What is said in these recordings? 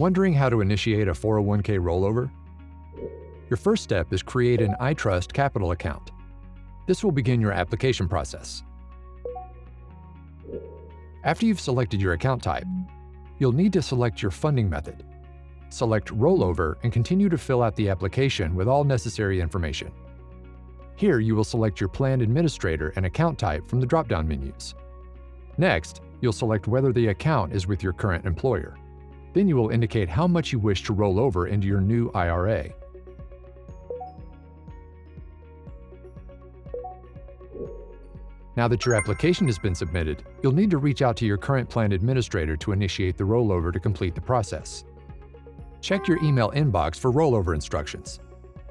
Wondering how to initiate a 401k rollover? Your first step is create an iTrustCapital account. This will begin your application process. After you've selected your account type, you'll need to select your funding method. Select Rollover and continue to fill out the application with all necessary information. Here you will select your plan administrator and account type from the drop-down menus. Next, you'll select whether the account is with your current employer. Then you will indicate how much you wish to roll over into your new IRA. Now that your application has been submitted, you'll need to reach out to your current plan administrator to initiate the rollover to complete the process. Check your email inbox for rollover instructions.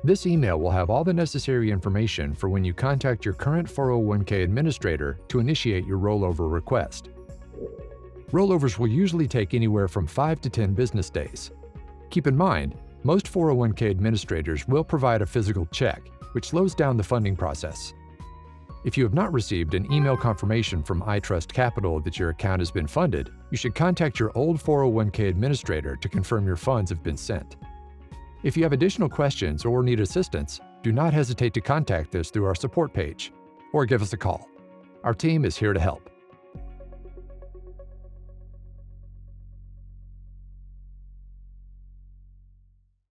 This email will have all the necessary information for when you contact your current 401k administrator to initiate your rollover request. Rollovers will usually take anywhere from 5 to 10 business days. Keep in mind, most 401k administrators will provide a physical check, which slows down the funding process. If you have not received an email confirmation from iTrustCapital that your account has been funded, you should contact your old 401k administrator to confirm your funds have been sent. If you have additional questions or need assistance, do not hesitate to contact us through our support page or give us a call. Our team is here to help.